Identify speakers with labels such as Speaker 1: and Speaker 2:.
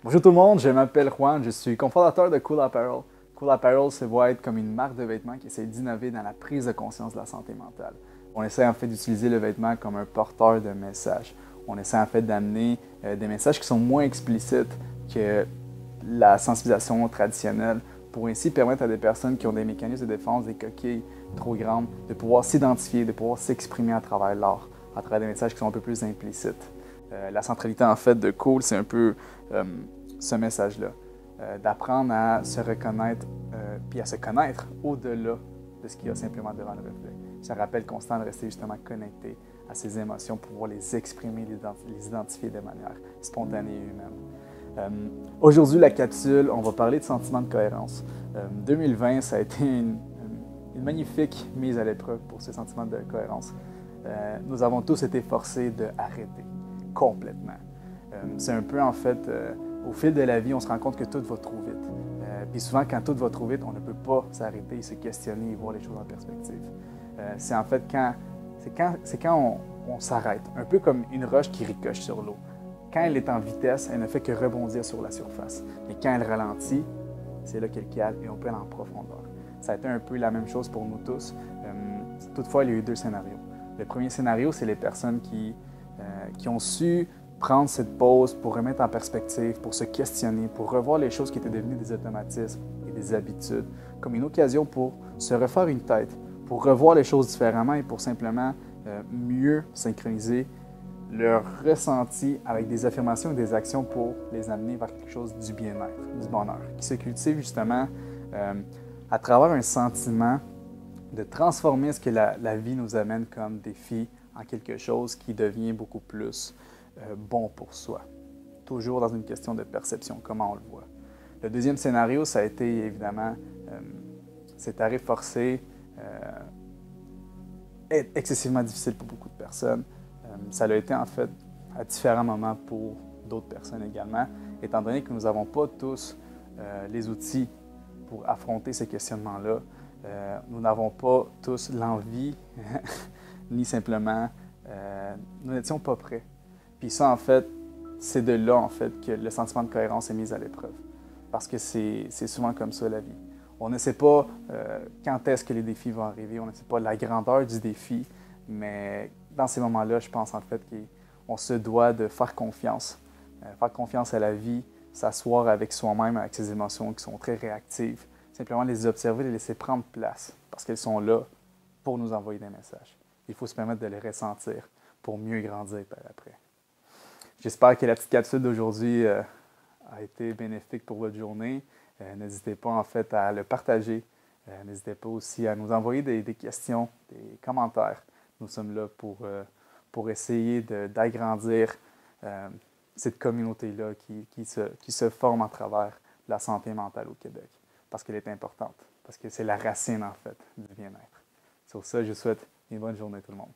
Speaker 1: Bonjour tout le monde, je m'appelle Juan, je suis cofondateur de Cool Apparel. Cool Apparel se voit être comme une marque de vêtements qui essaie d'innover dans la prise de conscience de la santé mentale. On essaie en fait d'utiliser le vêtement comme un porteur de messages. On essaie en fait d'amener des messages qui sont moins explicites que la sensibilisation traditionnelle pour ainsi permettre à des personnes qui ont des mécanismes de défense, des coquilles trop grandes, de pouvoir s'identifier, de pouvoir s'exprimer à travers l'art, à travers des messages qui sont un peu plus implicites. La centralité en fait de Cool, c'est un peu ce message-là, d'apprendre à se reconnaître puis à se connaître au-delà de ce qu'il y a simplement devant le reflet. Ça rappelle constant de rester justement connecté à ses émotions pour pouvoir les exprimer, les identifier de manière spontanée et humaine. Aujourd'hui, la capsule, on va parler de sentiment de cohérence. 2020, ça a été une magnifique mise à l'épreuve pour ce sentiment de cohérence. Nous avons tous été forcés d'arrêter complètement. C'est un peu en fait, au fil de la vie, on se rend compte que tout va trop vite. Puis souvent, quand tout va trop vite, on ne peut pas s'arrêter, se questionner et voir les choses en perspective. C'est en fait quand on s'arrête, un peu comme une roche qui ricoche sur l'eau. Quand elle est en vitesse, elle ne fait que rebondir sur la surface. Mais quand elle ralentit, c'est là qu'elle cale et on peut aller en profondeur. Ça a été un peu la même chose pour nous tous. Toutefois, il y a eu deux scénarios. Le premier scénario, c'est les personnes qui ont su prendre cette pause pour remettre en perspective, pour se questionner, pour revoir les choses qui étaient devenues des automatismes et des habitudes, comme une occasion pour se refaire une tête, pour revoir les choses différemment et pour simplement mieux synchroniser leur ressenti avec des affirmations et des actions pour les amener vers quelque chose du bien-être, du bonheur, qui se cultive justement à travers un sentiment de transformer ce que la vie nous amène comme défi en quelque chose qui devient beaucoup plus bon pour soi. Toujours dans une question de perception, comment on le voit. Le deuxième scénario, ça a été évidemment cet arrêt forcé est excessivement difficile pour beaucoup de personnes. Ça l'a été en fait à différents moments pour d'autres personnes également, étant donné que nous n'avons pas tous les outils pour affronter ces questionnements-là. Nous n'avons pas tous l'envie, ni simplement, nous n'étions pas prêts. Puis ça, en fait, c'est de là, en fait, que le sentiment de cohérence est mis à l'épreuve. Parce que c'est souvent comme ça, la vie. On ne sait pas quand est-ce que les défis vont arriver, on ne sait pas la grandeur du défi, mais dans ces moments-là, je pense en fait qu'on se doit de faire confiance à la vie, s'asseoir avec soi-même, avec ses émotions qui sont très réactives, simplement les observer, les laisser prendre place, parce qu'elles sont là pour nous envoyer des messages. Il faut se permettre de les ressentir pour mieux grandir par après. J'espère que la petite capsule d'aujourd'hui a été bénéfique pour votre journée. N'hésitez pas en fait à le partager. N'hésitez pas aussi à nous envoyer des questions, des commentaires. Nous sommes là pour essayer d'agrandir cette communauté-là qui se forme à travers la santé mentale au Québec. Parce qu'elle est importante, parce que c'est la racine en fait du bien-être. Sur ça, je vous souhaite une bonne journée tout le monde.